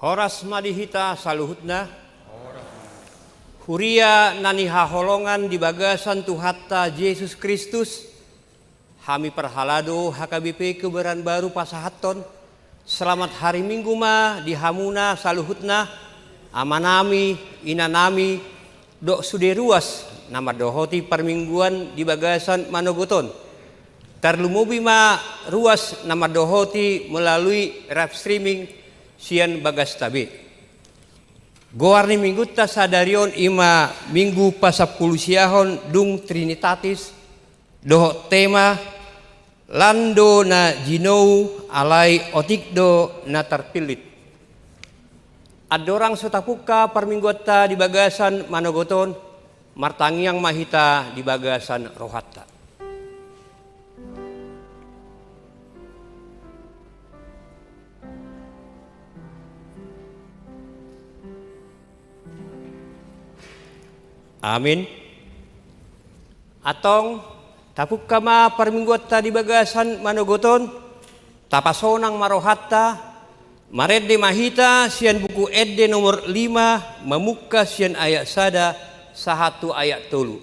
Horas madihita saluhutna. Huria nani haholongan di bagasan Tuhatta Yesus Kristus. Hami perhalado HKBP Kebaran Baru Pasahaton. Selamat hari Minggu ma di hamuna saluhutna. Amanami, inanami, dok suderuas nama dohoti permingguan di bagasan Manogoton. Terlumubi ma ruas nama dohoti melalui live streaming sian bagas tabe. Goarni minggu ta sadarion ima minggu pasapuluh siahon dung Trinitatis doho tema lando na jinou alai otikdo na terpilit. Adorang sotapuka permingguata di bagasan Manogoton martangiang mahita di bagasan Rohatta. Amin. Atong tapuk kama permingguata di bagasan Manogoton tapasonang marohatta maredde mahita sian buku edde nomor 5 memuka sian ayat sada sahatu ayat tolu.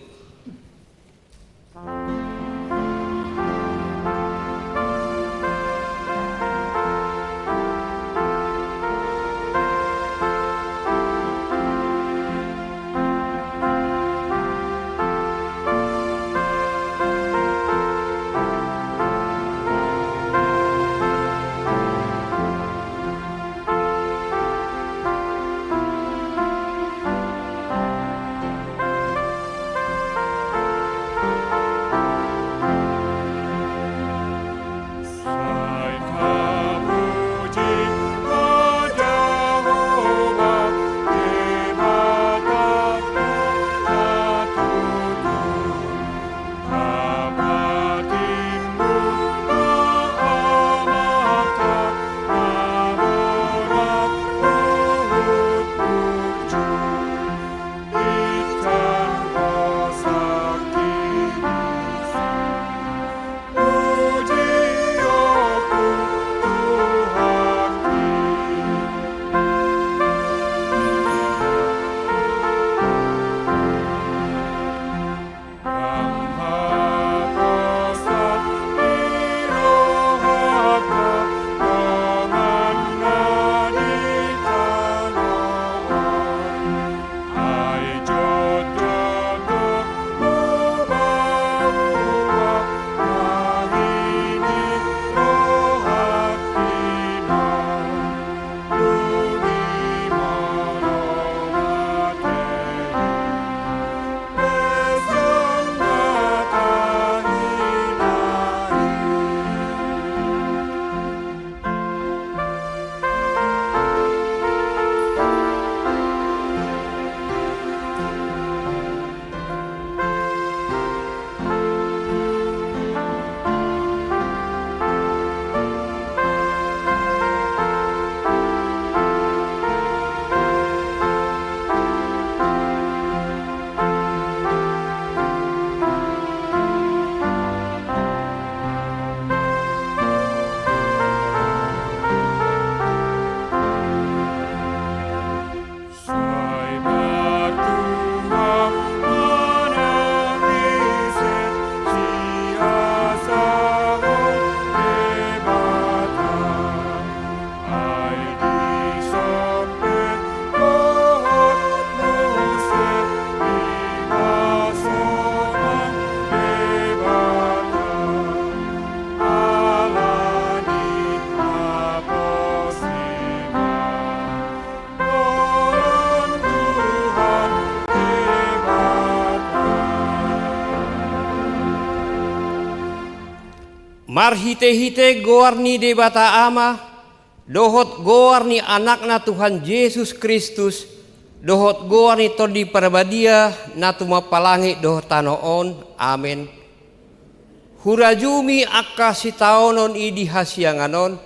Marhite-hite goarni debata ama, dohot goarni anakna Tuhan Yesus Kristus, dohot goarni todi parabadia natuma palangi dohot tanoon, amin. Hurajumi akka sitaonon idi hasianganon,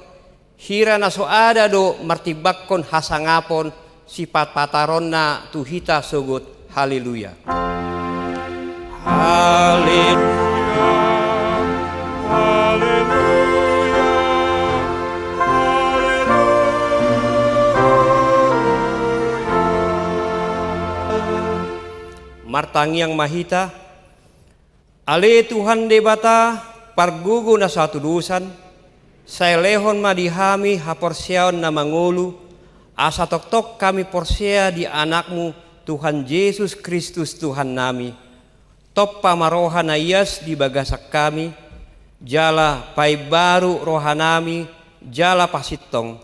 hira naso ada do martibakkon hasangapon sifat pataronna tuhita sogot, haleluya. Haleluya. Hallelujah, hallelujah. martangi yang mahita. Ale Tuhan debata pargugu na satu dusan. Saya lehon madihami haporseon na mangulu. Asa tok-tok kami porsea di anakmu Tuhan Yesus Kristus Tuhan nami. Top pamaroha na iyas di bagasak kami. Jala pai baru rohanami. Jala pasitong.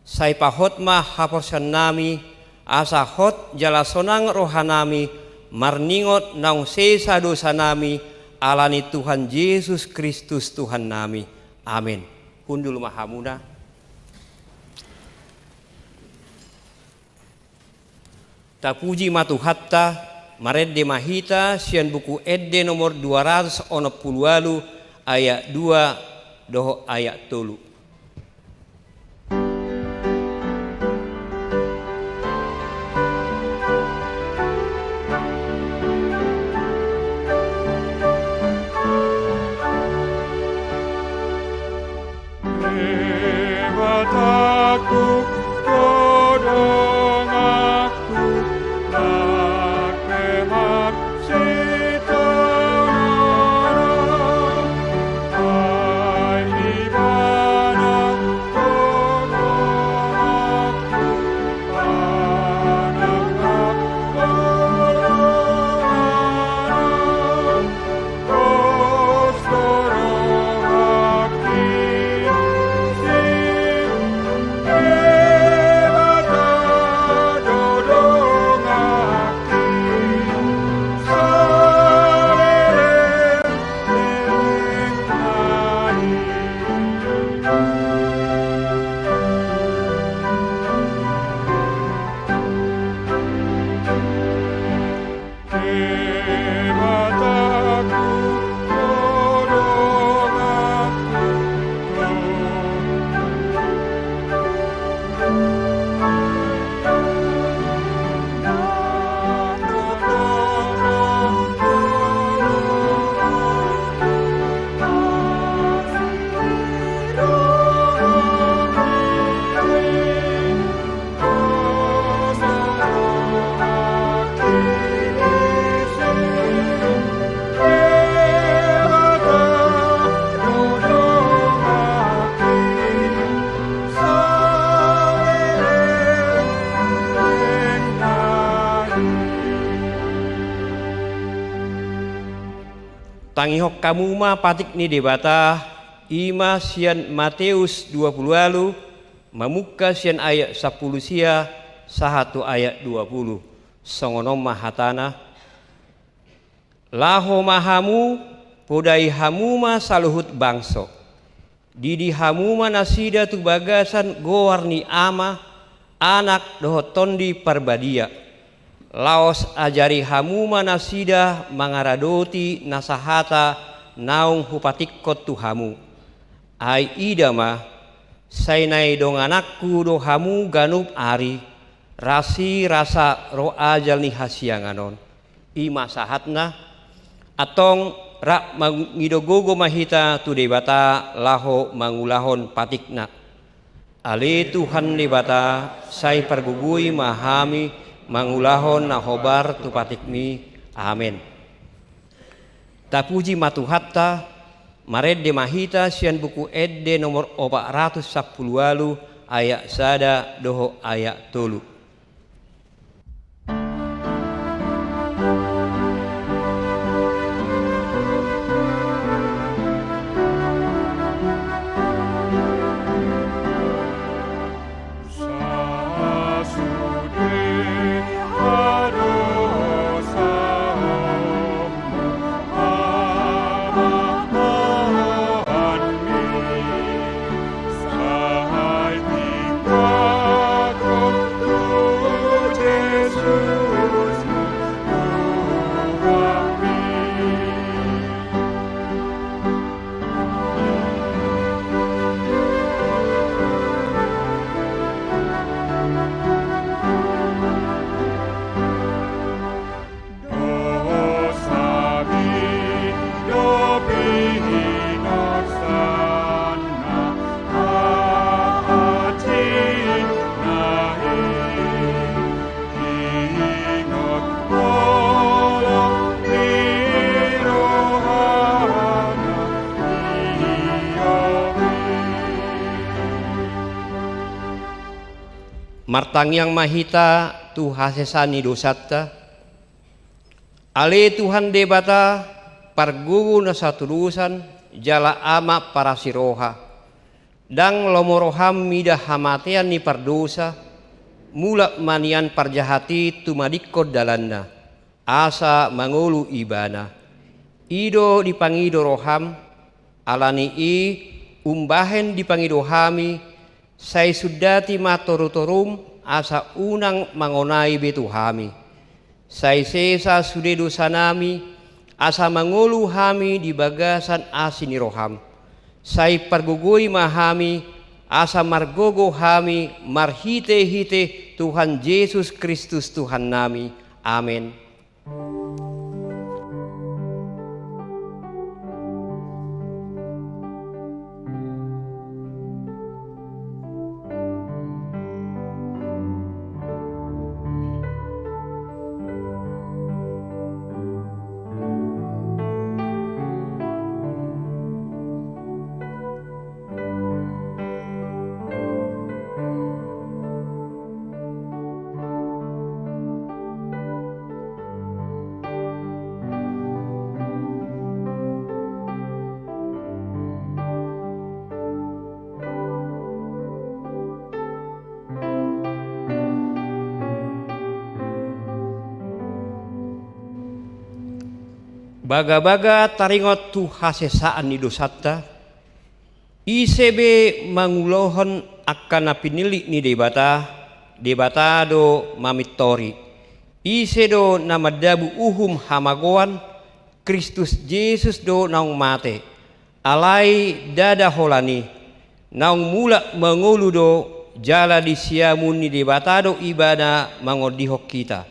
Sai pahot mah haporseon nami. Asa hot jala sonang rohanami marningot naung sesa dosa nami alani Tuhan Yesus Kristus Tuhan nami. Amin. Hundul mahamuna. Tapuji matuhatta maredde mahita sian buku edde nomor 268 ayat 2 doho ayat 3. Tangihok kamu ma patik ni debata ima sian Matius 20 lalu mamuka sian ayat 10 sia sahatu ayat 20 songonom mahatana laho mahamu podai hamuma saluhut bangso didi hamuma nasida tu bagasan gowarni ama anak dohotondi parbadia laos ajari hamuma nasida mangaradoti nasahata naung hupatikot tu hamu ai idama sainai dong anakku do hamu ganup ari rasi rasa ro ajal ni hasianganon ima sahatna atong rak mangidogogo mahita tu debata laho mangulahon patikna ale Tuhan debata sai pergugui mahami mangulahon nahobar tu patikmi amin. Tapuji matuhatta maredde mahita sian buku edde nomor 410 ayat sada doho ayat 3. martang yang mahita tu hasesani dosatta, ale Tuhan debata pargugu na satulusan jala ama para siroha, dang lomoroham mida hamatean ni pardosa, mula manian parjahati tumadikod dalanda, asa mangulu ibana, ido dipangido roham, alani i umbahen dipangido hami, sai sudati matorutorum asa unang mangonai betu hami, sai sesa sudedo sanami asa mangulu hami di bagasan asini roham, sai pargugui mahami asa margogo hami marhite-hite Tuhan Yesus Kristus Tuhan nami. Amin. Baga-baga taringot tu hasesaan ni dosatta, isebe mangulohon akan pinili ni debata, debatado mamitori, isedo namadabu uhum hamagoan, Kristus Yesus do naung mate, alai dada holani, naung mula mangulu do jala di siamun ni debatado ibada mangodihok kita,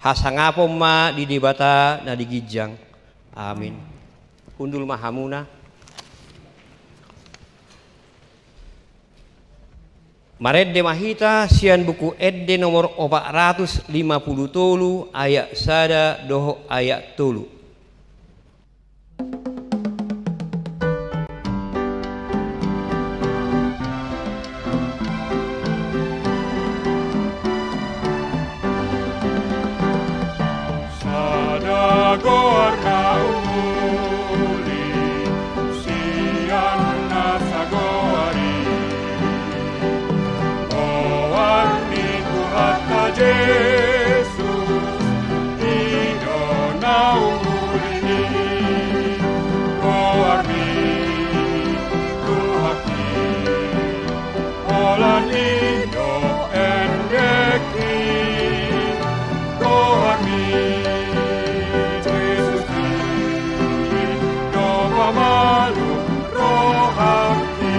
hasangapom ma di debata na digijang. Amin. Undul mahamuna. Maredde mahita sian buku edde nomor 450 tolu ayat sada doho ayat tolu. Sada gorna Yesus, Ido naumulini, Goarmi, Tuhaki, Olan Ido endeki, Goarmi, Yesus Ido pamalu rohaki.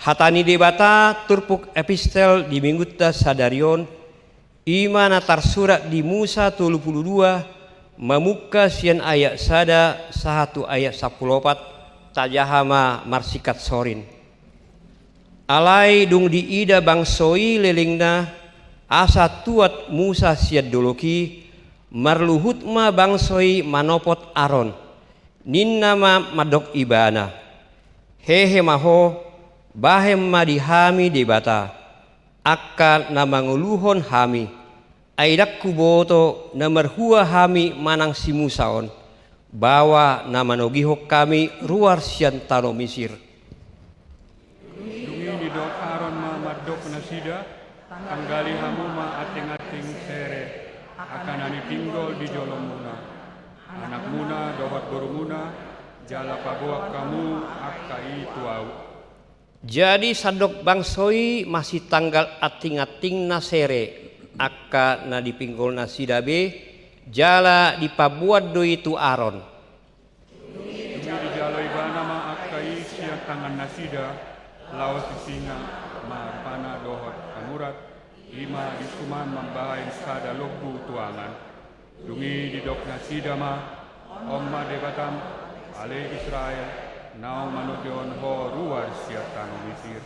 Hatani debata turpuk epistel di mingguta sadarion imana tarsurat di Musa 32 memuka sian ayat sada satu ayat 14 tajahama marsikat sorin alai dung di ida bangsoi lelingna asa tuat Musa siad doloki marluhut ma bangsoi manopot Aron ninnama madok ibana hehe maho bahem madihami debata akan namanguluhon hami aidak kuboto namarhua hami manang simusaon bawa namanogihok kami ruar sian tano Misir dungi di dok Aron ma madok nasida tanggali hamu ma ating-ating sere akan ani tinggal di jolong muna anak muna dohot guru muna jala pabuak kamu akai tuau. Jadi sadok bangsoi masih tanggal ating-ating na sere akka na dipinggol na sidabe jala dipabuat do itu aron. Dumi di jalo ibana ma akai siang tangan nasida lawas singa marpana dohot kamurat lima disuman membahain sada loku tuangan. Dumi di dok nasida ma omma debatam ale Israel nau manujon ho ruar siap tanu Mesir.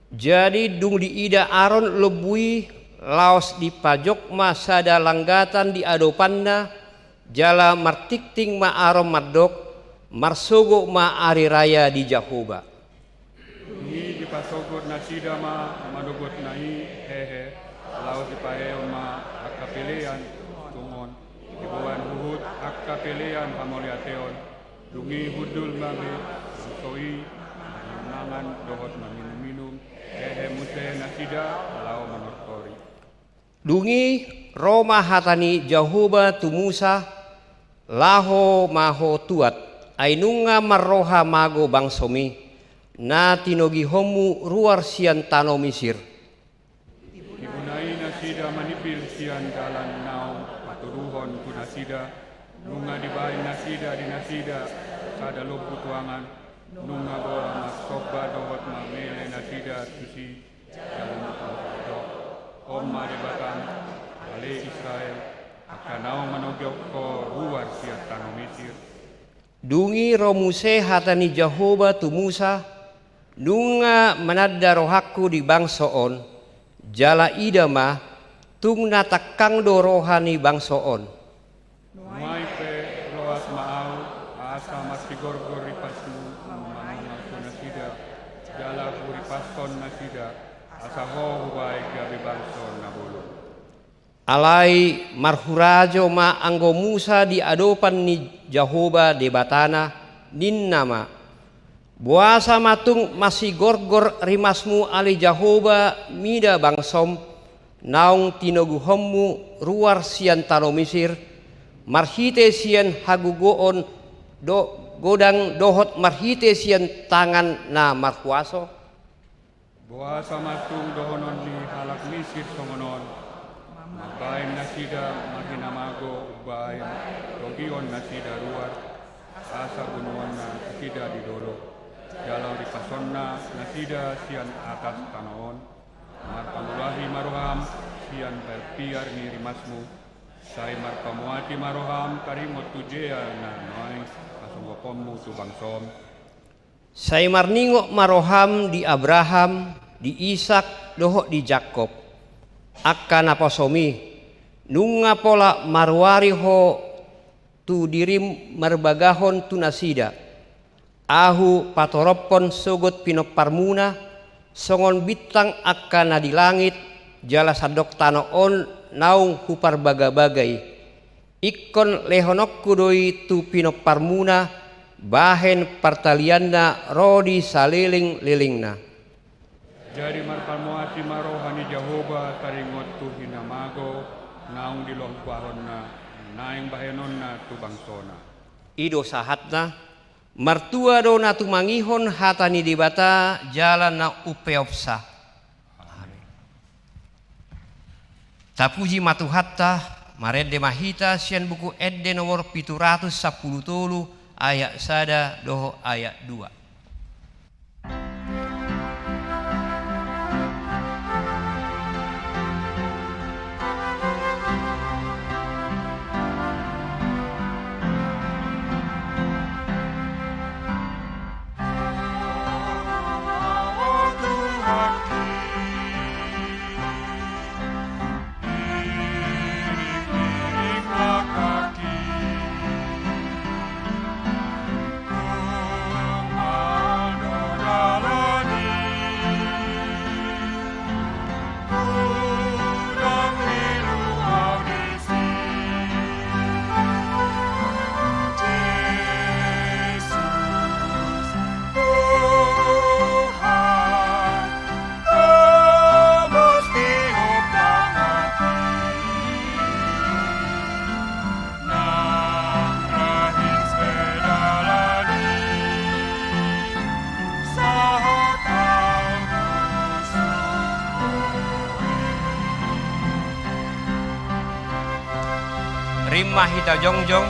Jadi dung di ida aron lebui laos di pajok ma sada langgatan di adopanna jala martikting ma aron madok marsogo ma ari raya di Jahoba. Ini di pasogot nasida ma madogot nai hehe laos di pahe ma akapelean tungon ibuan huhut akapelean pamoliateon dungi hudul mame soi nangan dohot minum hehe muse nasida lao manortori. Dungi Roma hatani Jahoba tu Musa laho maho tuat ainunga marroha mago bangsomi na tinogi homu ruar sian tano Mesir. Ibunai nasida manipil sian dalan nau paturuhon ku nasida nunga dibain nasida di nasida sada lobu tuangan nunga bola mas soba dohot mamele nasida tusi jalan dok omma debatang ale Israel akan nau manogyok ko ruar siat tanu Mesir. Dungi romuse hatani Jahoba tu Musa nunga manadda rohaku di bangsoon jala idama tung natakang do rohani bangsoon. Mai pe roas maau asa masti gorgor ripasmu manunga ku nasida jala puripason nasida asa ho hubai gabi bangson nabulu. Alai marhurajo ma anggo Musa di adopan ni Jahoba debatana nin nama buasa matung masih gorgor rimasmu ali Jahoba mida bangsom naung tinogu hommu ruar sian tano Mesir marhite sian hagugoon do godang dohot marhite sian tangan na marhuaso. Buasa matung dohonon di halak Mesir songonon mabain nasida mahinamago ubain dogion nasida ruar asa bunuan nasida di dolo jalau di pasonna nasida sian atas tanoon marpamulahi maroham sian berpiar ni rimasmu sai marpamuati maroham karimot tujea na noai asungopommu tu bangsom. Sai marningok maroham di Abraham, di Ishak, dohok di Jakob. Akka naposomi, nunga pola marwari ho tu dirim marbagahon tu nasida. Ahu patoropon sogot pinoparmuna, songon bitang akka na di langit, jala sadok tanoon naung hupar baga-bagai. Ikon lehonokku doi tu pinoparmuna, bahen partalianna rodi saliling-lilingna. Jadi marpalmoati marohani Jahoba taringot tu hinamago naung dilongkuahonna naing bahenonna tu bangsona. Ido sahatna martua do na tumangihon hatani dibata jalan na upeopsa. Tapuji matuhatta marede mahita sian buku edde nomor 710 ayat sada doho ayat 2. rimah hita jongjong.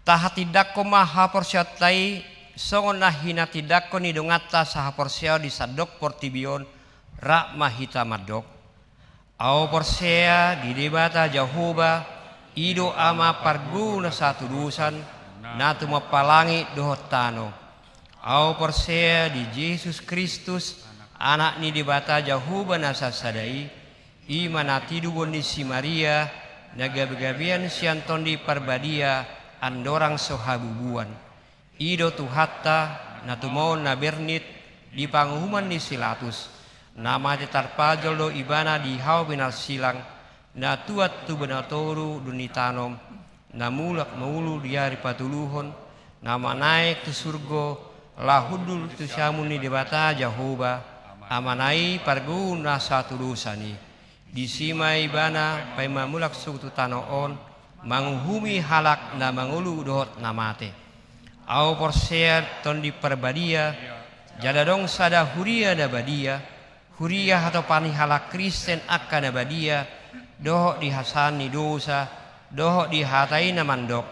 Taha tidakko maha porsiatai songon nahina tidakko ni dongata saha porsia di sadok portibion rak mahita madok. Au porsia di debata Jehovah ido ama parguna satu dusan natu mapalangi dohotano. Au porsia di Yesus Kristus anak ni debata Jehovah nasa sadai imana tidu bondisi Maria nagabigabian sianton di parbadia andorang sohabubuan ido tuhatta natumon na bernit di panghuman ni silatus nama tetarpajol do ibana di hau benar silang na tuat tu benatoru dunitanom na mulak maulu diari patuluhon nama naik tu surgo lahudul tu syamun ni debata Jehovah amanai parguna satu dosani disima ibana pai mamulak suku tanoon manguhumi halak na mangulu dohot namate. Au porser ton di perbadia jadadong sada huria da badia huria atau pani halak Kristen akka da badia dohot di hasani dosa dohot di hatai na mandok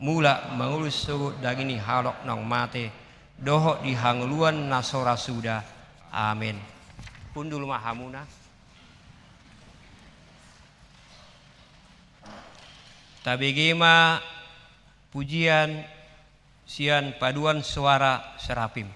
mula mangulu suku dagini halok nong mate dohot di hanguluan nasora suda. Amin. Pundul mahamuna. Tabegema pujian sian paduan suara serapim.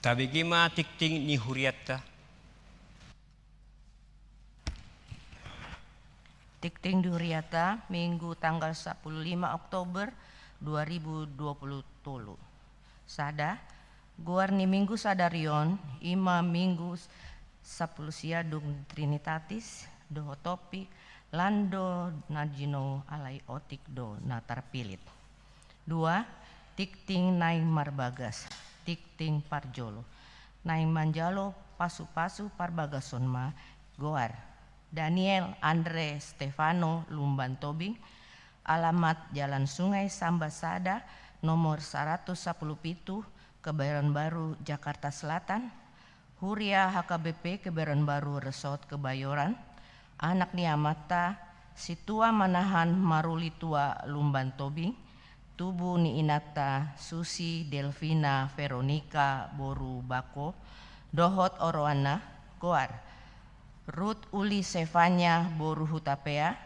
Tabigima tikting ni huriatta. Tikting di Huriata, Minggu tanggal 15 Oktober 2020. Sada, guar ni Minggu sadarion, ima Minggu 10 siadung Trinitatis, doho topik, lando najino alai otik do natarpilit. 2. Tikting nai marbagas, tikting parjolo. Nai manjalo pasu-pasu parbagason ma, goar. Daniel Andre Stefano Lumban Tobing, alamat Jalan Sungai Sambasada, nomor 117, Kebayoran Baru, Jakarta Selatan. Huria HKBP Kebayoran Baru Resort Kebayoran. Anak niamata Situa Manahan Marulitua Lumban Tobing. Tubuh ni Inata Susi Delvina Veronica Boru Bako. Dohot Oroana Goar. Ruth Uli Sevanya Boru Hutapea,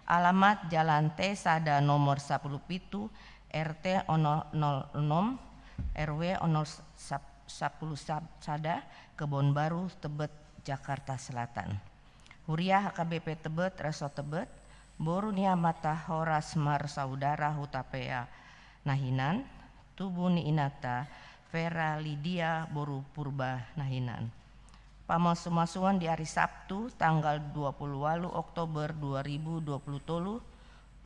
alamat Jalan Tesada nomor 10 pitu, RT 06, RW 10 Sada, Kebon Baru, Tebet, Jakarta Selatan. Huria HKBP Tebet, Resort Tebet, Boru Niamata Horas Mar Saudara Hutapea Nahinan, Tubuh Ni Inata Vera Lydia Boru Purba Nahinan. Pamasuan di hari Sabtu tanggal 28 Oktober 2020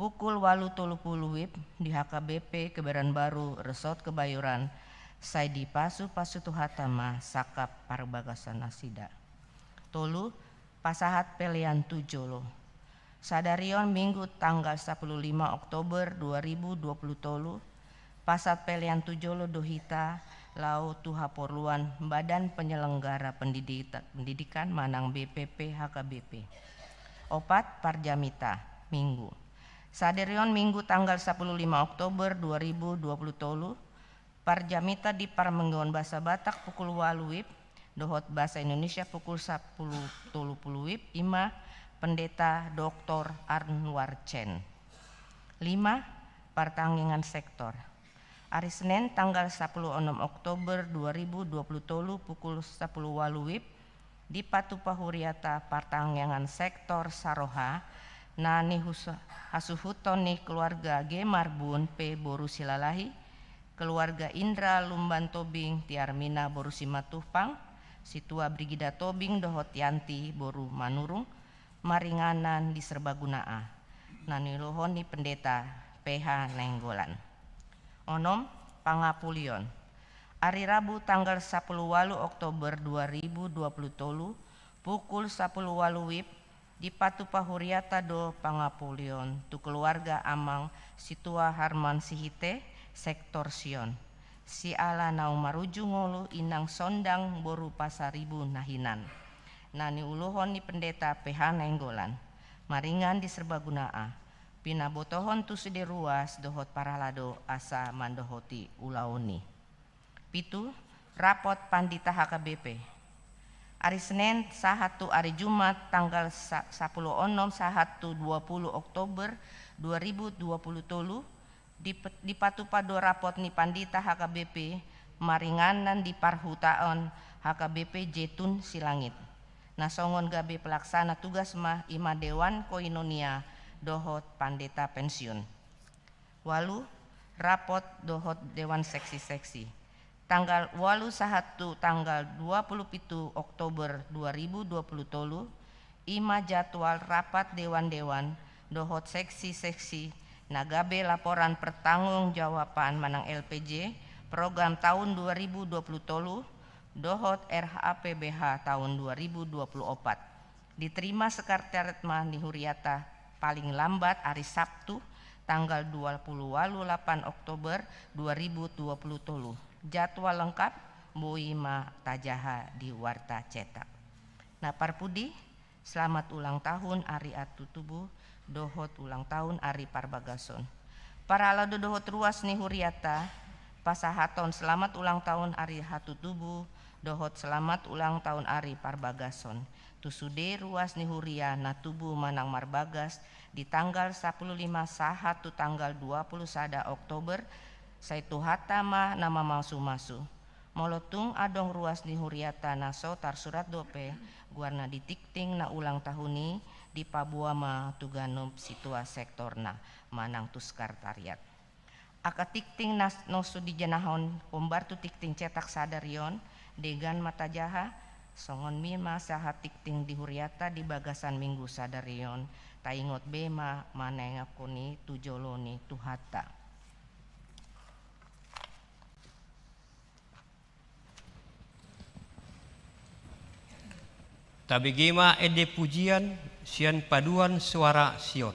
pukul 8.30 WIB di HKBP Kebayoran Baru Resort Kebayoran Saidi Pasu Tuhatama Sakap Parbagasan Nasida. Tolu Pasahat Pelian Tujolo. Sadarion Minggu tanggal 15 Oktober 2020 tolu Pasat Pelian Tujolo Dohita Lau Tuha Porluan Badan Penyelenggara Pendidikan Manang BPP HKBP. Opat Parjamita Minggu. Saderion Minggu tanggal 15 Oktober 2020 tolu Parjamita di Parmenggon Bahasa Batak pukul 8 WIB, Dohot Bahasa Indonesia pukul 10.30 WIB, Ima Pendeta Dr. Arnwar Chen. 5. Pertanggingan sektor. Hari Senin tanggal 16 Oktober 2020 tolu pukul 10 WIB di Patupa Huriata Pertanggingan Sektor Saroha nani hasuhuton ni keluarga G Marbun P Boru Silalahi, keluarga Indra Lumban Tobing Tiarmina Boru Simatupang, Situa Brigida Tobing Dohot Yanti Boru Manurung, maringanan di Serbagunaa nani lohoni pendeta PH Nenggolan. Onom Pangapulion. Hari Rabu tanggal 10 Oktober 2020 tolu pukul 10 WIB di Patupa Huriata do Pangapulion tu keluarga Amang Situa Harman Sihite Sektor Sion. Si ala nau maruju ngolu inang sondang Boru Pasaribu Nahinan. Nani uluhon ni pendeta PH Nenggolan. Maringan di Serbagunaa. Pinabotohon tu sede ruas dohot paralado asa mandohoti ulaoni. 7. Rapot Pandita HKBP. Hari Senin sahatu hari Jumat tanggal 10 onom sahatu 20 Oktober 2020 tolu di Patupado rapot ni Pandita HKBP maringanan di Parhutaon HKBP Jetun Silangit. Nasongon gabe pelaksana tugas mah Ima Dewan Koinonia Dohot Pandeta Pensiun. Walu rapot Dohot Dewan Seksi-Seksi. Tanggal walu sahatu tanggal 27 Oktober 2020 tolu Ima jadwal rapat Dewan-Dewan Dohot Seksi-Seksi nagabe laporan pertanggungjawaban manang LPJ program tahun 2020 tolu Dohot RHAPBH tahun 2024 diterima sekretariat Mahni Huriata paling lambat hari Sabtu tanggal 28 Oktober 2020 tolu. Jadwal lengkap Boima Tajaha di Warta Cetak. Nah Parpudi, selamat ulang tahun Ari Atu Tubuh, Dohot ulang tahun Ari Parbagason. Para alado Dohot ruas ni Huriata, Pasahaton selamat ulang tahun Ari Hatu Tubuh, Dohot selamat ulang tahun Ari Parbagason. Tusude ruas ni Huria na tubuh manang marbagas di tanggal 15 sahatu tanggal 20 sada Oktober Saitu hatama nama masu-masu Molotung adong ruas di huriata naso tar surat dope guarna ditikting na ulang tahuni di pabuama tuganup situa sektorna manang tuskartariat. Aka tikting nas nosu di janahon pombartu tikting cetak sadarion degan mata jaha songon mima saha tikting di huriata di bagasan minggu sadarion taingot bema manengakuni tujoloni tuhata. Tabegema ede pujian sian paduan suara Sion.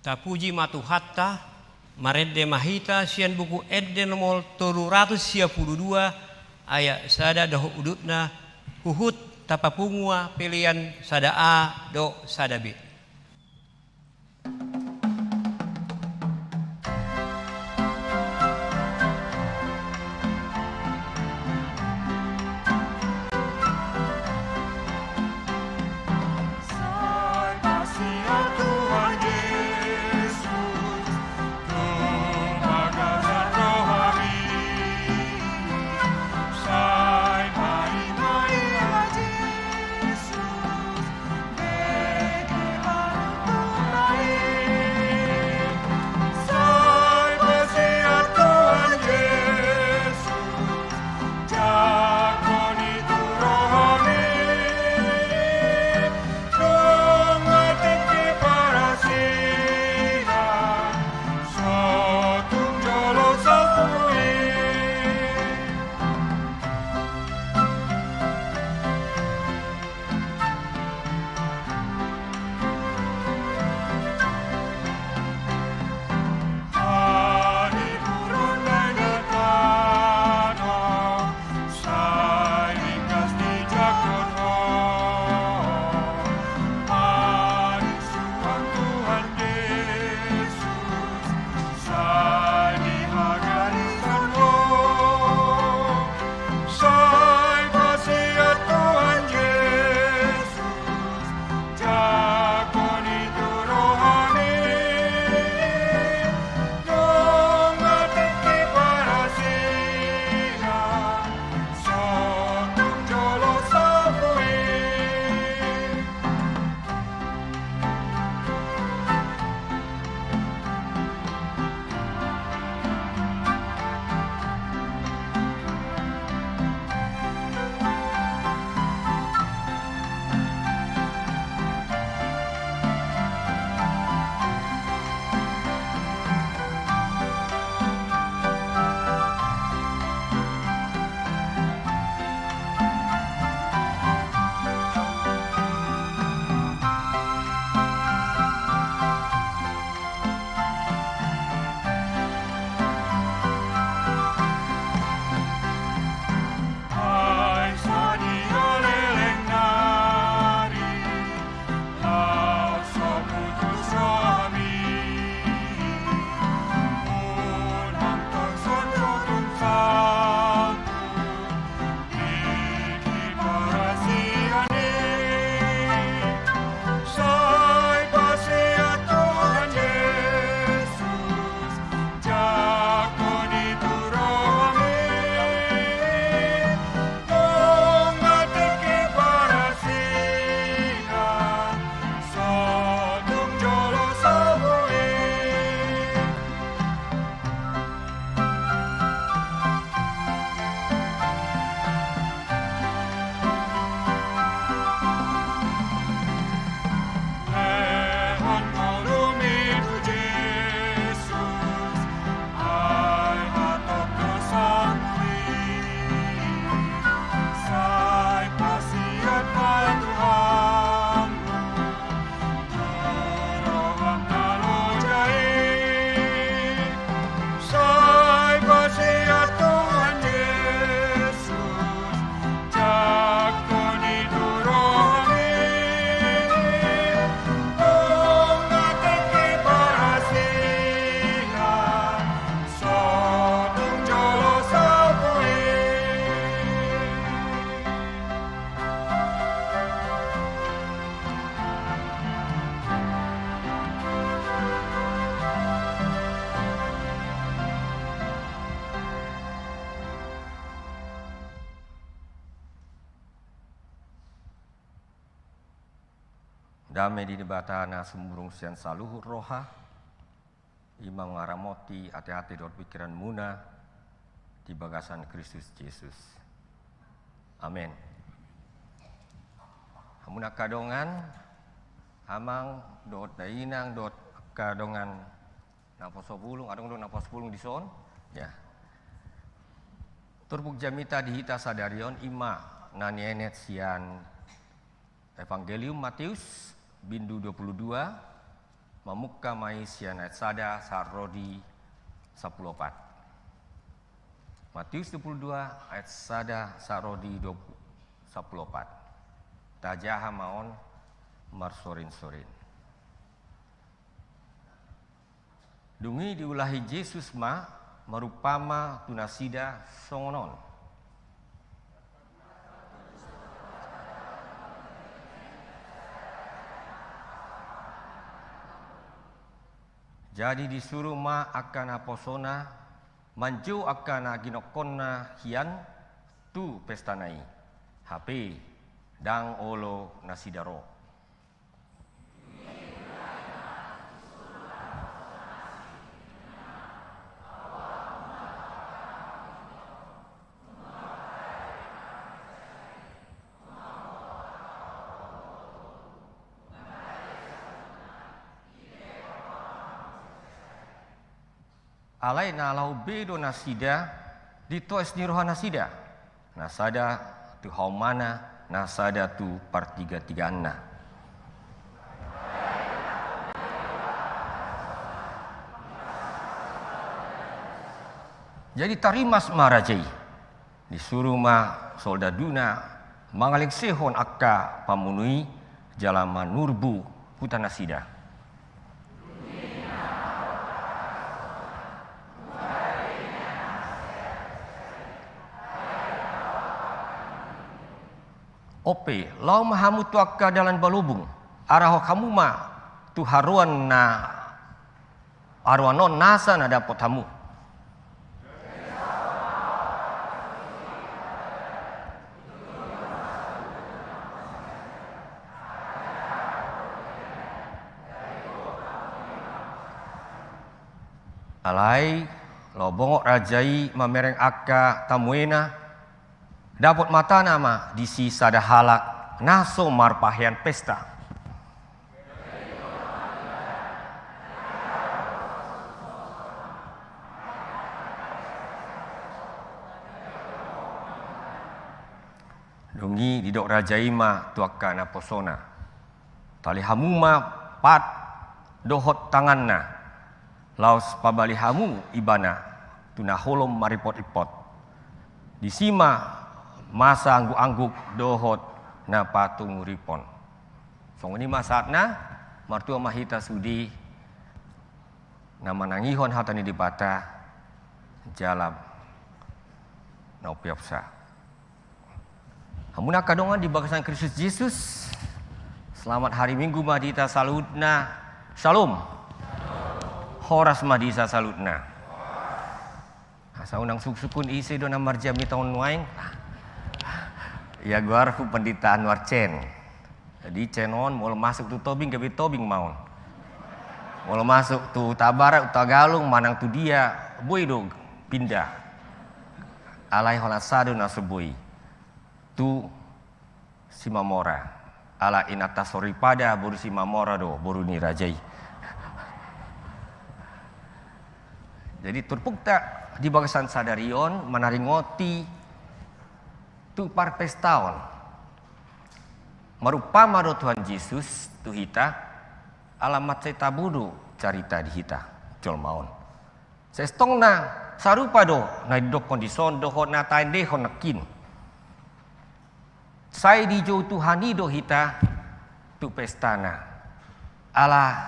Tapuji matu hatta maredde mahita sian buku edde nomor 322 ayat sada doh udutna huhut tapapungua pilihan sada A do sada B. Damai di debatana sumurung sian saluhur roha, imam ngaramoti hati-hati dot pikiran muna di bagasan Kristus Yesus. Amin. Hamuna kadongan, amang dot dainang dot kadongan naposo bulung, adong dot naposo bulung di son, ya. Turbuk jamita dihita sadarion ima nanienet sian Evangelium Matius bindu 22 Mamukka mai sian ayat sada sarodi 14. Matius 22 ayat sada sarodi 14. Tajaha maon marsorin-sorin. Dungi diulahi Yesus ma marupama tunasida songonon. Jadi disuruh ma akan aposona manju akan ginokonna hian tu pestanai HP dang olo nasidaro. Alai na lau bedo nasida ditoes ni roha nasida. Nasada tu haumana, nasada tu partiga-tigaanna. Jadi tarimas marajai. Disuruh ma soldaduna mangalek sehon akka pamunui jalama nurbu hutan nasida. Ope, lau mahamu tu akka dalan balubung, araho kamu ma tu haruan na arwanon nasa na dapat hamu. Alai, lau bongok rajai mamereng akka tamuena. Dapat mata nama di si sada halak naso marpahian pesta. Dungi didok rajaima tuaka na posona. Tali hamuma pat dohot tanganna. Laos pabali hamu ibana tunaholom maripot-ipot. Disima masa angguk-angguk dohot na patung ripon. Song ini masatna martua mahita sudi na manangihon hatani dibata jalam na upiapsa. Hamuna kadongan di bagasan Kristus Yesus. Selamat hari Minggu madita saludna. Shalom. Horas madisa saludna. Asa unang suksukun isi dona marjami tahun wain. Ya gua aku pendeta Anwar Chen. Jadi Chenon mau masuk tu tobing ke tobing maun. Mau masuk tu Tabarak Tagalung manang tu dia boy dong pindah. Alai hola sadu nasubui. Tu Simamora. Ala inata sori pada boru Simamora do boru ni rajai. Jadi turpuk tak di bagasan sadarion menaringoti tu parpestaon marupama do Tuhan Yesus tu hita alamat saya tabudu carita di hita jol maon sestong na sarupa do na dok kondison dohon na tainde hon nakin saya di jo Tuhani do hita tu pestana ala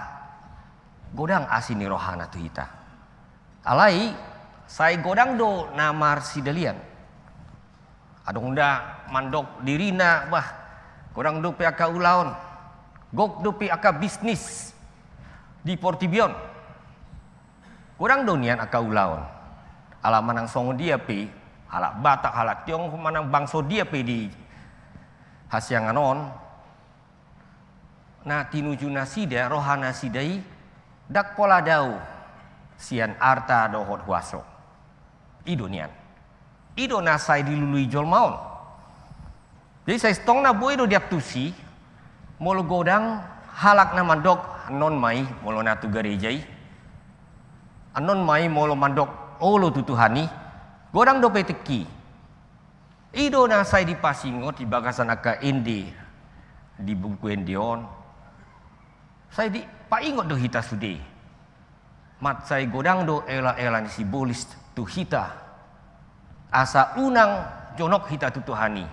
godang asini rohana tu hita alai saya godang do namar sidalian adong da mandok dirina bah kurang dupi aka ulaon gok dupi aka bisnis di Portibion kurang donian aka ulaon ala manang songo dia pi halak Batak halak Tiong manang bangso dia pi di Hasyanganon na tinuju nasida rohana sidai dak pola dau sian arta dohot huaso idonian ido nasai dilului jol maon. Jadi saya stong na boy do diap tusi molo godang halak na mandok non mai molo na tu garejai anon mai molo mandok olo tu Tuhani godang do peteki ido nasai di pasingot di bagasan aka indi di buku endion Saya di paingot do hita sude. Mat saya godang do ela-ela ni simbolis tu hita. Asa unang jonok hita tu Tuhani.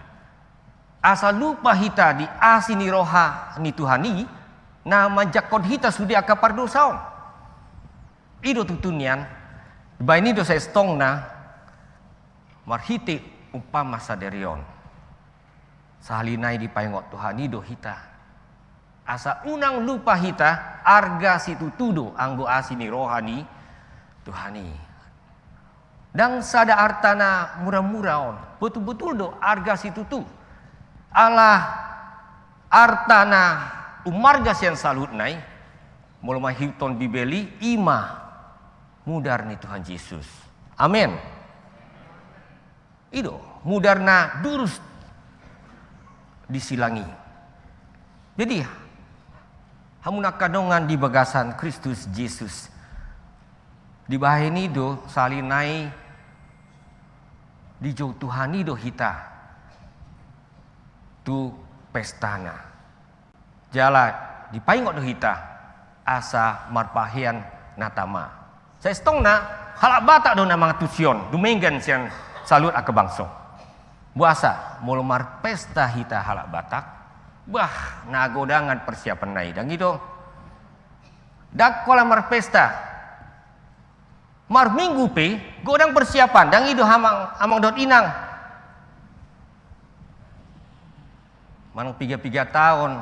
Asa lupa hita di asini roha ni Tuhani na manjakon hita sude akapar dosaon. Ido tutunian baini do saya stong na marhiti umpama saderion. Sahalinai di paingot Tuhani do hita. Asa unang lupa hita arga situ tudo anggo asini rohani Tuhani. Dan sada artana murah-murah on. Betul-betul do arga situ tu. Allah artana umarga sian salut nai. Mulai hiton bibeli ima mudar ni Tuhan Yesus. Amin. Ido mudarna durus disilangi. Jadi hamuna kadongan di bagasan Kristus Yesus. Di bahini do salinai di jauh Tuhani do hita. Tu pestana. Jala di paingot do hita asa marpahian natama. Saya stong na halak batak do namang tusion dumenggan sian salut ake bangso. Buasa mulumar pesta hita halak batak. Bah nagodangan persiapan nai dan gitu. Dak kola mar pesta. Mar minggu pe godang persiapan dan itu amang dot inang. Manang 3 tahun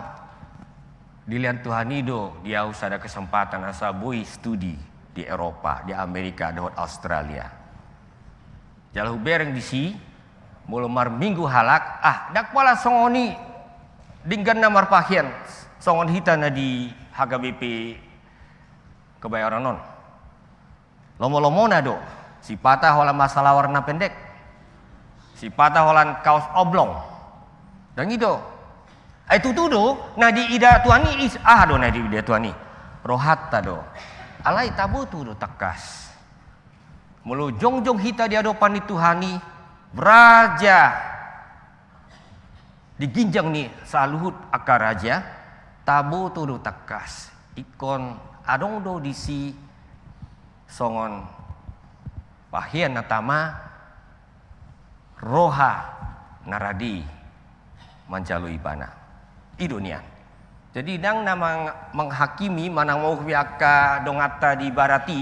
dilihat Tuhan itu dia usah ada kesempatan asa boy studi di Eropa, di Amerika, di Australia. Jalau bereng di si mulumar minggu halak dak kola songoni dinggan namar pahian songon hitana di HKBP Kebayoran non. Lomo-lomo nado si patah holan masalah warna pendek. Si patah holan kaos oblong. Dan itu itu do nadi ida tuani do nadi ida tuani. Rohatta do. Alai tabu tu do takas. Mulu jong-jong hita di hadapan Tuhani beraja diginjang ni saluhut akar raja tabu tudu takas ikon adong do disi songon pahian natama roha naradi manjalui bana idunia. Jadi dang namang menghakimi manang mau biaka dongata di barati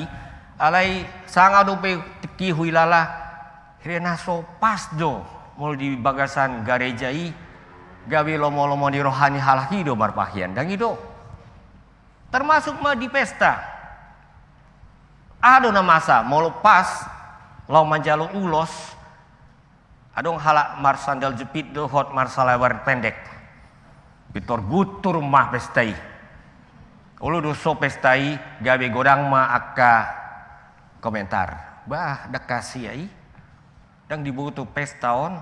alai sanga do pe tiki huilala hirena so pas do mul di bagasan garejai gawe lomo-lomo di rohani halaki do marpahian dan itu termasuk mah di pesta ado na masa mau lepas lau manjalo ulos adong halak mar sandal jepit do hot mar salawar pendek bitor gutur mah pestai ulu do so pestai gawe godang mah akka komentar bah dak kasih ai dan dibutuh pestaon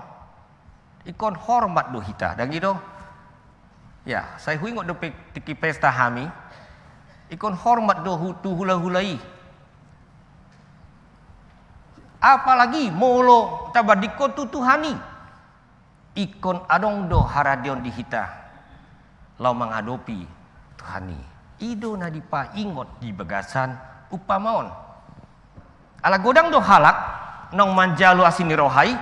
ikon hormat do hita dan gitu ya saya huingot do tiki pesta hami ikon hormat do hutu hula-hulai apalagi molo tabadiko tu Tuhani ikon adong do haradion di hita lau mengadopi Tuhani ido nadipa ingot di bagasan upamaon ala godang do halak nong manjalu asini rohai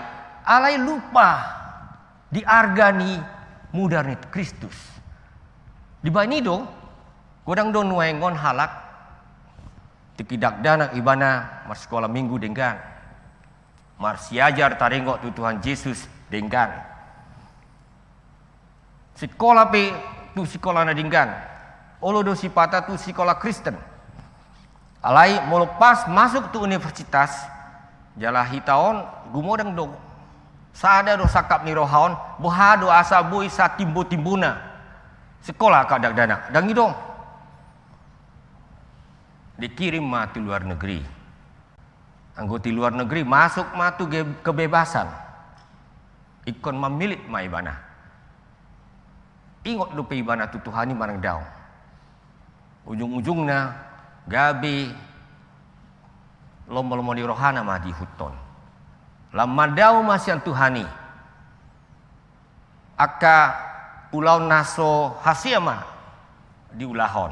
alai lupa diargani mudarni Kristus. Di bani do godang do nuengon halak tikidak danak ibana mar sekolah minggu denggan. Mar siajar tarenggok tu Tuhan Yesus denggan. Sekolah pe tu sekolah na denggan. Olo do sipata tu sekolah Kristen. Alai mau lepas masuk tu universitas jala hitaon gumodang do sada do sakap ni rohaon bohado asa boy sa timbu-timbuna sekolah kadak dana dan itu dikirim mah di luar negeri anggota luar negeri masuk mah tu kebebasan ikon mamilit mah ibana ingot do pe ibana tu Tuhani manang daw ujung-ujungna gabe lomba-lomba di rohana mah di huton lamadau masian Tuhani aka ulau naso hasiama di ulahon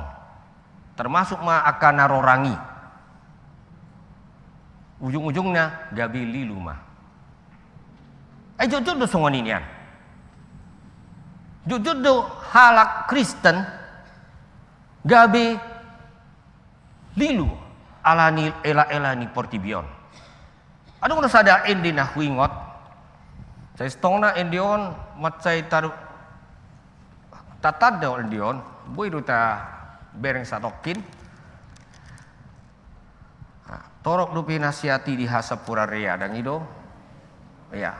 termasuk ma akan narorangi. Ujung-ujungnya gabi lilu ma. Jujur do songon ini an. Jujur do halak Kristen gabi lilu alani ela-elani portibion. Adong na sada endi na huingot. Saya stong na endion matsay taru tatad do endion. Boy do ta bereng satokin. Torok do pinasiati di hasapura rea dang ido. Ya.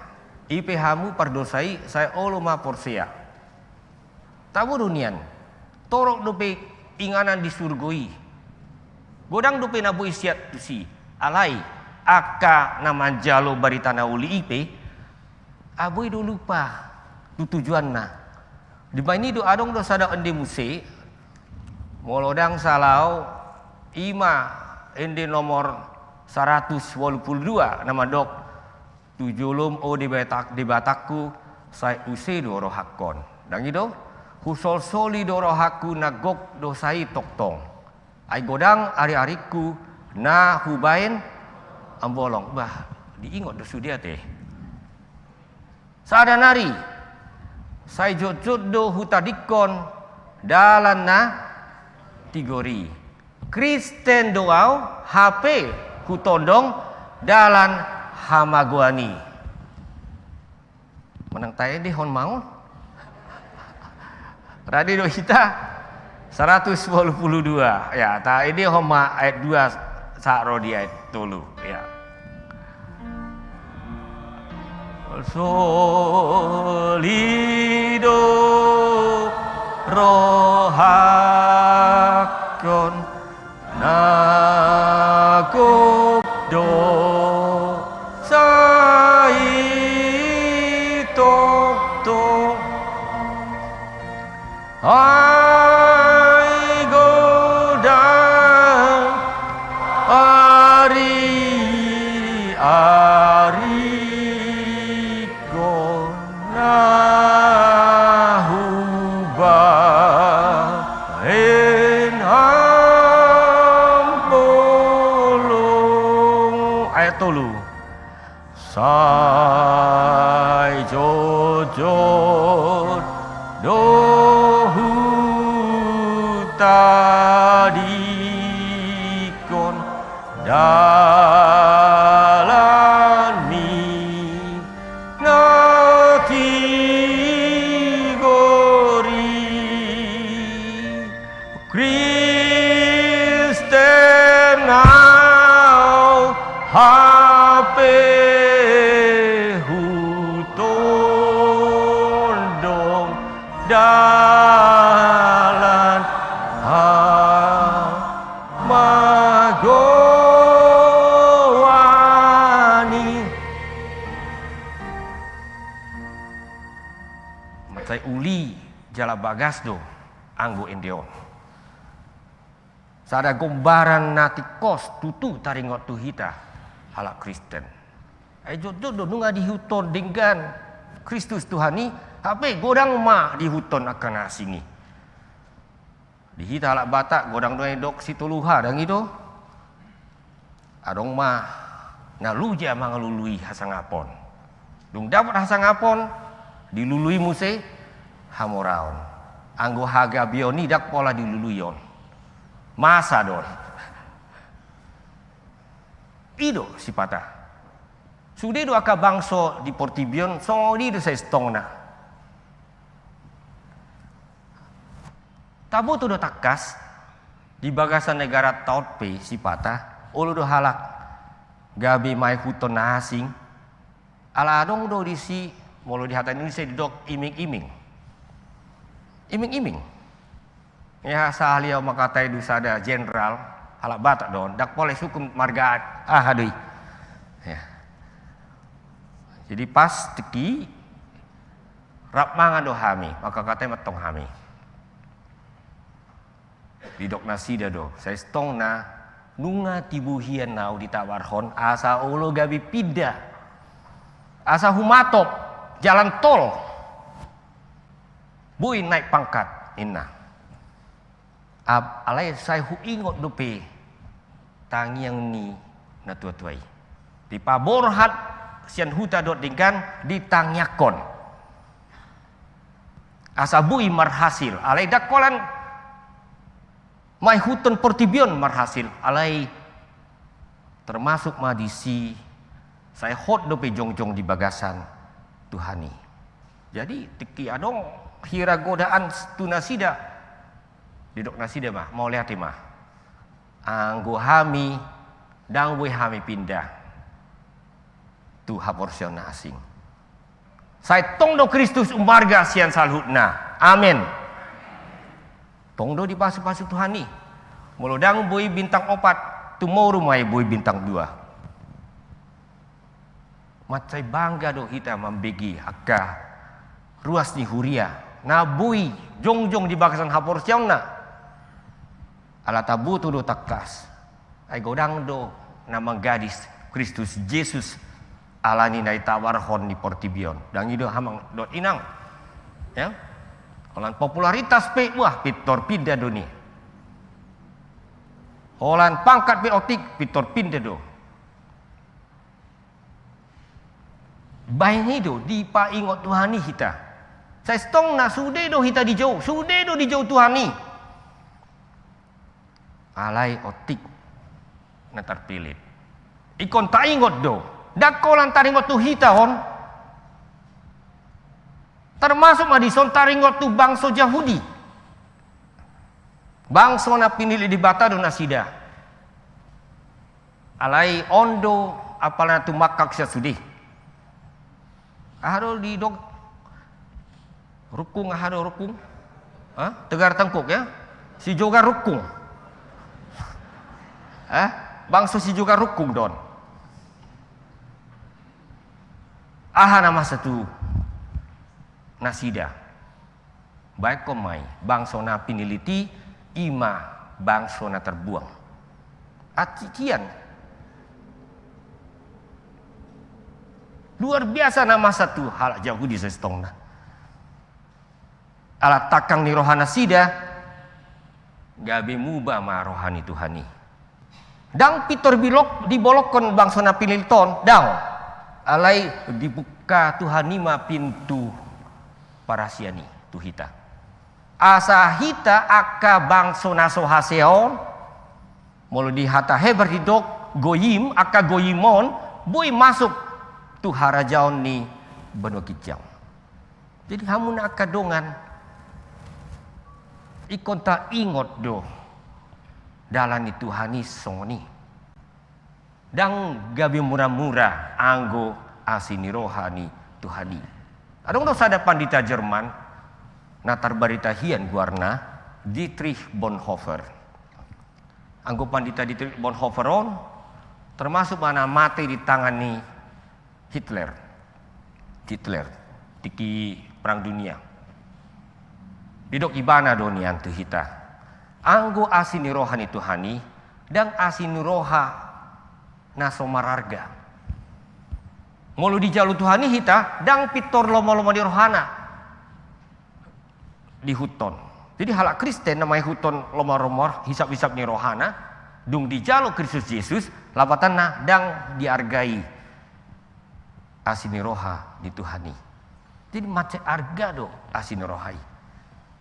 IPH-mu pardosai saya olo ma porsia. Tabu dunian. Torok do pe inganan di surgoi. Godang do pe nabu isiat tusi. Alai aka nama jalo baritana uli ipe aboy do lupa tu tujuan na di bani do adong do sada ende muse molodang salau ima ende nomor 182 nama dok tujulum o di batakku sai use do rohakon dang ido husol soli do rohaku nagok do sai toktong ai godang ari-ariku na hubain ambolong bah diingot dosu dia teh sada nari sai jojot do hutadikon dalan na tigori Kristen doau HP hutondong dalan hamaguani menang tae di hon mau radi do kita 182 ya ta ini homa ayat 2 sa rodi ayat 3 ya solido rohakon nagobdo saitokto ai godang ari sai jojot dohu tadikon dalani natigori Kristen now HP hutondong dalan magowani matai uli jala bagas do anggo endeon sada gombaran nati kos tutu taringot tuhita halak Kristen. Jodoh do nunga di huton dengan Kristus Tuhani, HP godang ma di huton akan asingi. Di hita halak Batak godang doang dok situluha dang itu. Adong ma naluja mangalului hasangapon. Dung dapat hasangapon dilului muse hamoraon. Anggo haga bioni dak pola diluluyon. Masa don. Ido si patah. Sudah do aka bangso di Portibion, so di do saya stongna. Tabu tu do takas di bagasan negara taut pe si patah, ulu do halak gabi mai huton na asing. Ala dong do di si molo di hatan Indonesia di dok iming-iming. Iming-iming. Ya sahliau makatai du sada jenderal halak Batak don dak boleh hukum marga hadui. Ya. Jadi pas teki rap mangan do hami, maka katanya metong hami. Di dok nasida do, saya stong na nunga tibuhian nau ditawarhon asa ulo gabi pindah. Asa humatop jalan tol. Bui naik pangkat inna. alai sai hu ingot dope tangiang ni na tua-tuai. Di paborhat sian huta dot dingkan di tangyakon. Asabui marhasil alai dakolan mai huton portibion marhasil alai termasuk madisi saya hot dope jongjong di bagasan Tuhani. Jadi tiki adong hira godaan tu nasida didok nasida mah mau lihat mah anggo hami dang we hami pindah tu haporsion asing. Saya tongdo Kristus umarga sian salhutna. Amin. Tongdo di pasu-pasu Tuhani. Mulodang boy bintang 4, tomorrow may boy bintang 2. Macai bangga do hita mambegi akka ruas ni huria. Na boy jongjong di bakasan haporsion na. Alatabu tu do takas. Ay godang do namang gadis Kristus Yesus alani nai tawarhon di portibion. Dan itu hamang dot inang. Ya. Holan popularitas pe wah pitor pindah do ni. Holan pangkat pe otik pitor pindah do. Baik do di pa ingot Tuhani hita. Saya stong na sude do hita di jauh. Sude do di jauh Tuhani. Alai otik na terpilit. Ikon ta ingot do. Dakolan taringot tu hita hon. Termasuk madison taringot tu bangsa Yahudi. Bangsa na pinili di bata do nasida. Alai ondo apalana tu makak sia sudi. Ahado di dok rukung ahado rukung. Tegar tangkuk ya. Si juga rukung. Bangsa si juga rukung don. Aha nama satu nasida. Baik komai bangsa na piniliti ima bangsa na terbuang. Atikian. Luar biasa nama satu hal jauh di sestongna. Alat takang ni rohana sida gabe muba ma rohani Tuhani. Dang pitor bilok dibolokon bangsa na piniliton dang. Alai dibuka Tuhani ma pintu parasiani tu hita. Asa hita akka bangso naso haseon molo di hata heber hidok goyim akka goyimon boy masuk tu harajaon ni benua kijang. Jadi hamun akka dongan ikon ta ingot do dalan ni Tuhani songoni. Dang gabi murah-murah anggo asini rohani Tuhani. Adong do sada pandita Jerman natar barita hian guarna Dietrich Bonhoeffer. Anggo pandita Dietrich Bonhoeffer on termasuk mana mati di tangani Hitler. Hitler tiki perang dunia. Didok ibana do nian tu hita. Anggo asini rohani Tuhani dang asini roha naso mararga. Mulu di jalu Tuhani hita dang pitor lomo-lomo di rohana di huton. Jadi halak Kristen namanya huton lomo-lomo hisap-hisap ni rohana dung di jalu Kristus Yesus lapatan na dang diargai asini roha di Tuhani. Jadi macam arga do asini rohai.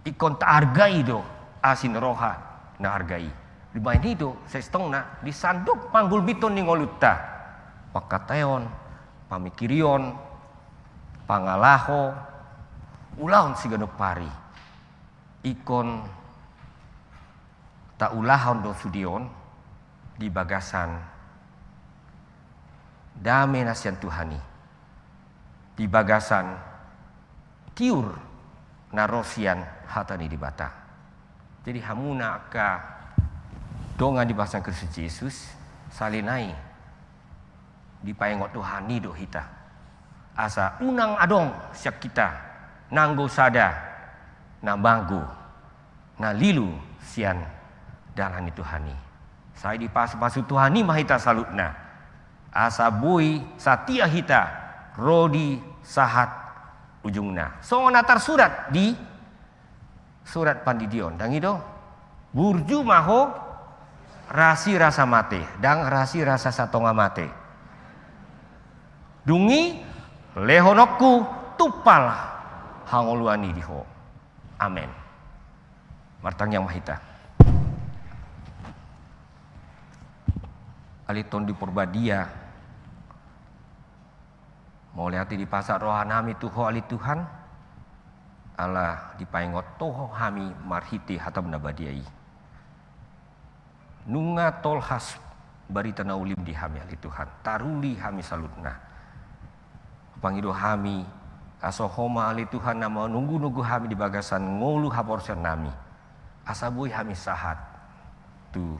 Ikon ta argai do asini roha na argai. Di bain itu saya setengah di sanduk panggul biton ning ngoluta pakatayon pamikirion pangalaho ulahon sigano pari ikon ta ulahon do sudion di bagasan dame nasian Tuhani di bagasan tiur narosian hatani di bata. Jadi hamuna ka dongan di bahasa Kristus Yesus salinai di payengot Tuhani do hita asa unang adong siap kita nanggo sada na banggu na lilu sian dalani Tuhani. Saya di pasu-pasu Tuhani mahita salutna asa bui satia hita rodi sahat ujungna. So natar surat di surat Pandidion. Dan itu Burju maho rasi rasa mate, dang rasi rasa satonga mate. Dungi lehonokku tupal hangoluani diho. Amin. Martang yang mahita. Aliton di Purbadia. Mau lihat di pasar rohanami tuho ali Tuhan. Allah dipaingot toho hami marhiti hatam nabadiai. Nunga tolhas barita naulim di hami ali Tuhan. Taruli hami salutna. Pangido hami asohoma ali Tuhan nama nunggu-nunggu hami di bagasan ngolu haporsen nami. Asabui hami sahat tu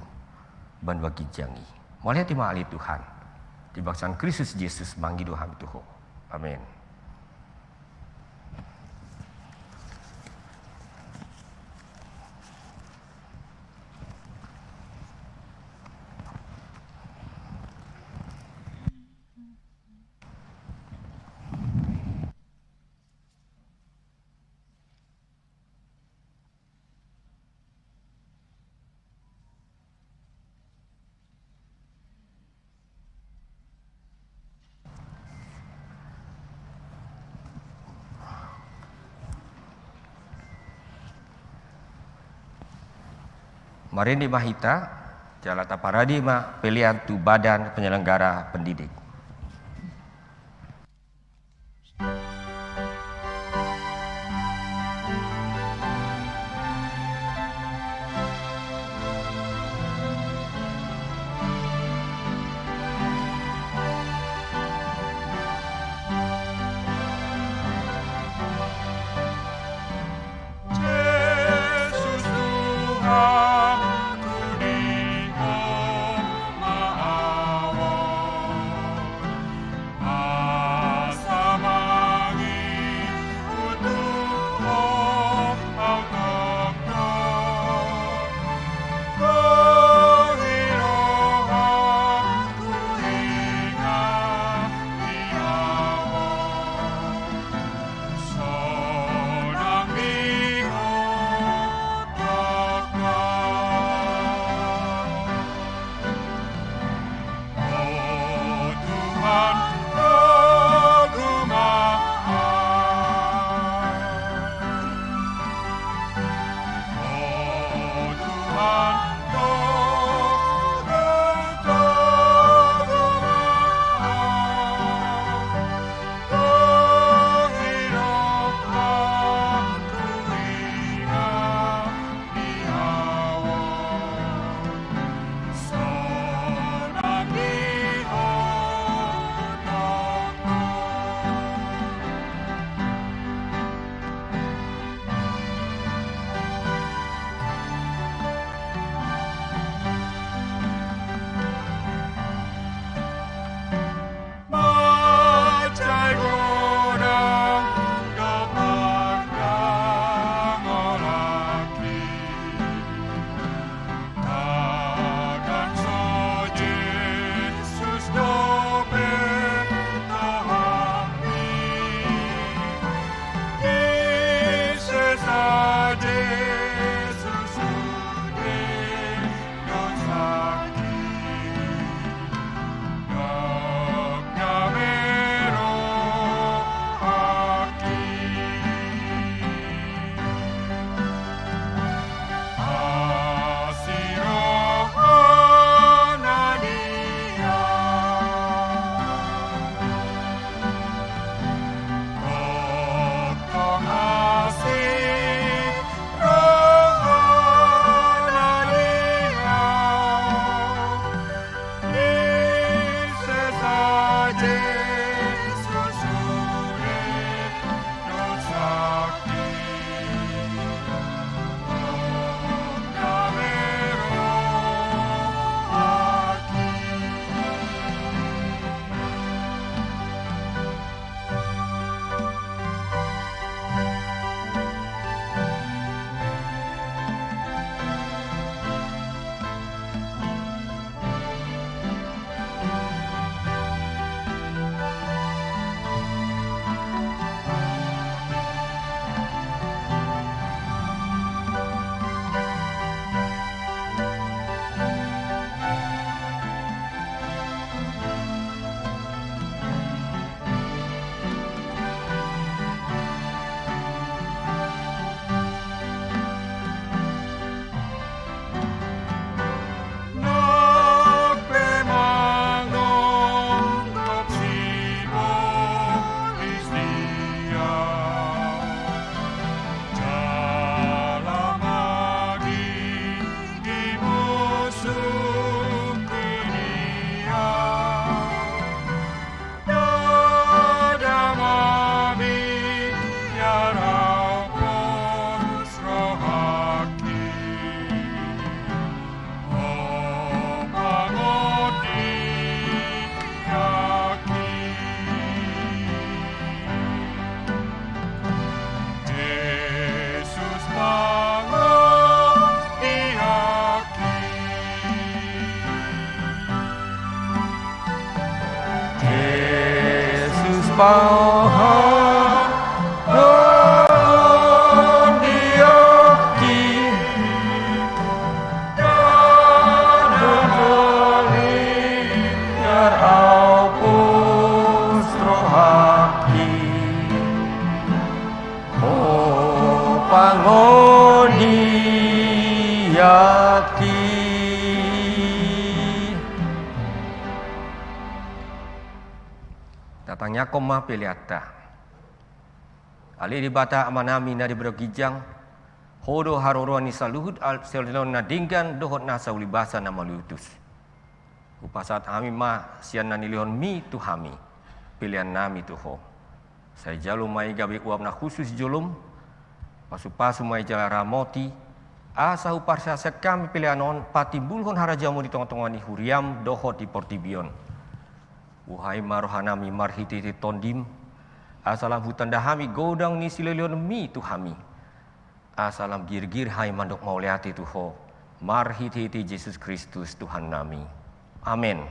ban bagi jangi. Mau lihat ima ali Tuhan. Di bagasan Kristus Yesus manggido hami tuho. Amin. Mari di Mahita, Jalata Paradima, pilihan tu badan penyelenggara pendidik. Datangnya koma peliata. Ali di bata amanami na di bergijang. Hodo haroro ni saluhut al selon na dinggan dohot na saulibasa na malutus. Upasat ami ma sian na nilion mi tu hami. Pilihan nami tu ho. Saya jalu mai gabi uap na khusus julum. Pasu-pasu mai jala ramoti. Asa uparsa set kami pilihan on patimbulhon harajamu di tengah-tengah ni huriam dohot di portibion. Wahai marohanami marhiti tondim, asalam hutan dahami godang ni silelion mi tu hami. Asalam gir-gir hai mandok mauliati tuho, marhiti Yesus Kristus Tuhan nami. Amin.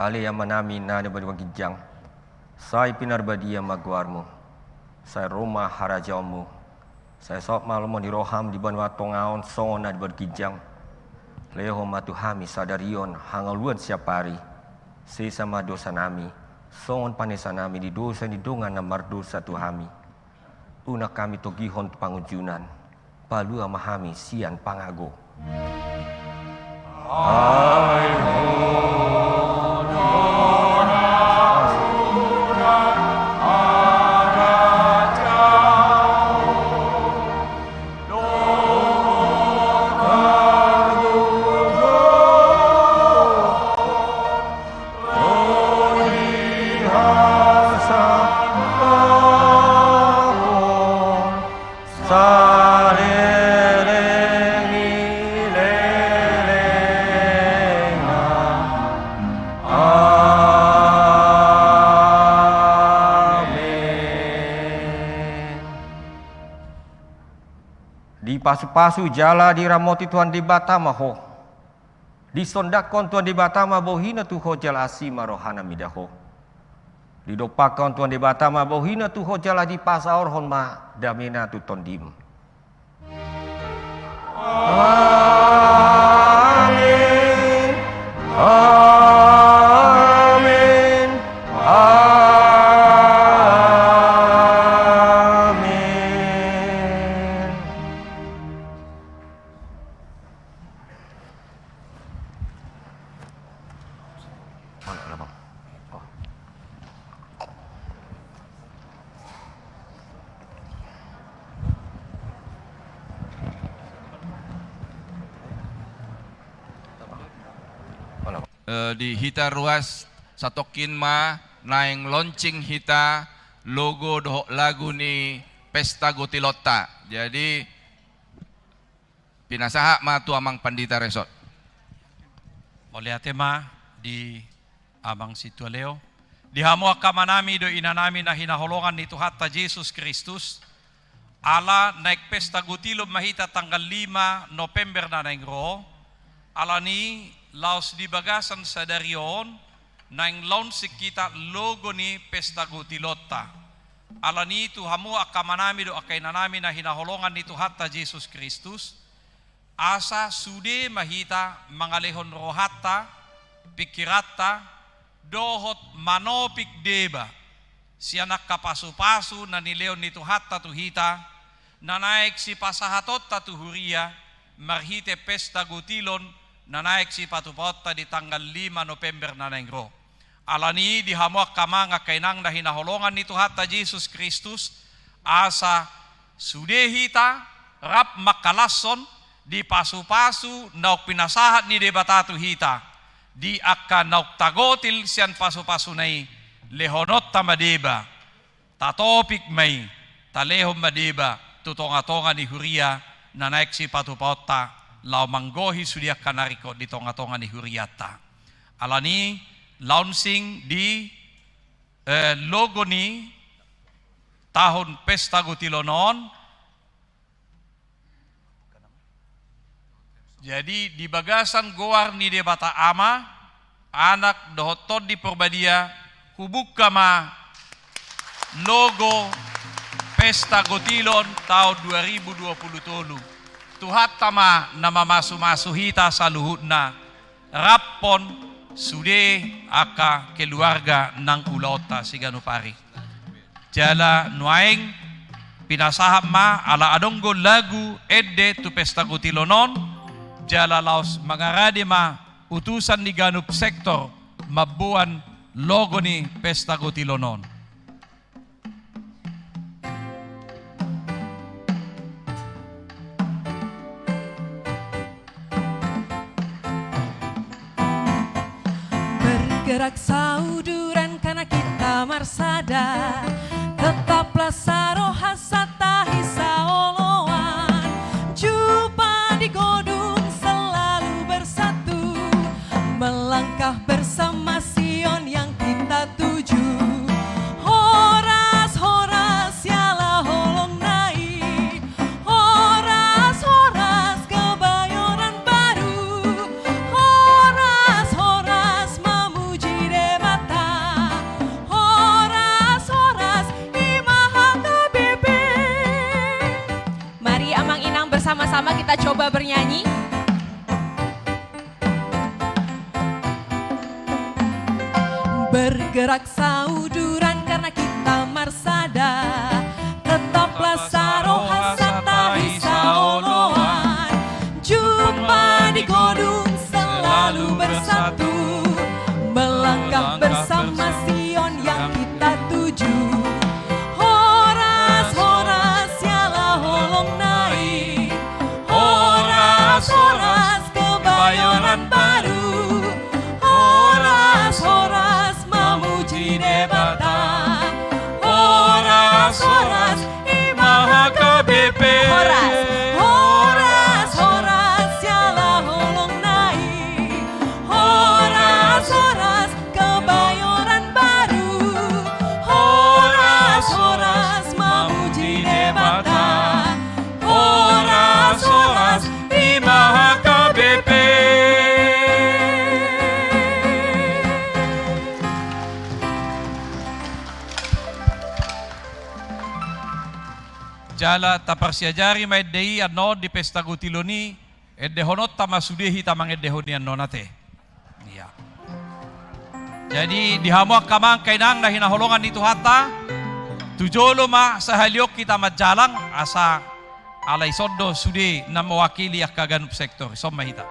Ali yang manami na berbuat gijang, saya pinar badia maguarmu, saya rumah harajamu, saya sok malam di roham di banwa tongaon songon na bergijang, leho matuhami sadarion hangaluan siapari, sesama dosa nami, songon panesa nami di dosa di dongan na mardosa tuhami, una kami togihon pangujunan, palu amahami sian pangago. Pasu-pasu jala diramoti Tuhan di Batama ho. Disondakon Tuhan di Batama bohina tuho jala asima rohana midaho. Didopakon Tuhan di Batama bohina tuho jala di pasaor hon ma damina tu tondim. Amin. Amin. Amin. Di hita ruas satokin ma naeng launching hita logo dohok lagu ni Pesta Gotilota. Jadi pinasaha ma tu amang pandita resort. Oleh tema di abang situ leo di hamua kamanami do inanami na hinaholongan ni Tuhan Yesus Kristus ala naik pesta Gotilot mahita tanggal 5 November na naingro ala ni laos di bagasan sa darion nang launch kita logo ni Pesta Gotilota. Ala ni tu hamu akamanami do akainanami na hinaholongan ni Tuhan Yesus Kristus. Asa sude mahita mangalehon rohata, pikirata, dohot manopik deba. Sianak kapasu-pasu na nileon ni Tuhan tuhita, na naik si pasahatot tatuhuria, marhite Pesta Gotilon, na naik si patupota di tanggal 5 November na naingro. Alani di hamuak kamanga kainang na hinaholongan ni Tuhan Yesus Kristus, asa sudehita rap makalason di pasu-pasu nauk pinasahat ni debatatu hita di akka nauk tagotil sian pasu-pasu nai lehonot tamadeba tatopik mai talehom madeba tutonga-tonga ni huria na naik si patu-pautta lau manggohi sudia kanariko di tonga-tonga ni huriata alani launching di logo ni tahun Pesta Gutilonon. Jadi di bagasan goar ni debata ama anak dohoton di Porbadia hubuk kama logo Pesta Gutilon tahun 2020 tuhat tama nama masu-masu hita saluhutna rapon sude aka keluarga nang ulauta siganupari jala nuaing pinasahap ma ala adonggo lagu edde tu Pesta Gutilonon jala laos mangarade ma utusan ni ganup sektor mabuan logo ni Pesta Gutilonon. Bergerak sauduran karena kita marsada, tetaplah saroha satahi saoloan, jumpa di godung selalu bersatu, melangkah bersama Sion yang kita tuju. Horas, horas, yalah holong nai, horas, horas, kebayoran baru, horas, horas, memuji debata, horas, horas, imaha KBP. Mari amang inang bersama-sama kita coba bernyanyi. Bergerak sauduran karena kita marsada, tetaplah saroha satahi saoloan, jumpa di godung selalu bersatu, melangkah bersama Sion yang kita tuju. Horas, horas, yalah holong nai, horas, horas, kebayoran baru, horas, horas, memuji debata, horas, horas, imaha KBP. Horas, horas, horas, yalah holong nai, horas, horas, kebayoran baru, horas, horas, memuji debata, horas, horas, imaha KBP. Jala taparsiajari ma eddei anno di Pesta Gutiloni edde honot tamasudehi tamang edde honi anno nate. Iya. Jadi dihamuak kamang kainang na hinaholongan itu hata tujolo ma sahaliok kita majalang asa alay sondo sude na mewakili akaganub sektor somma hita.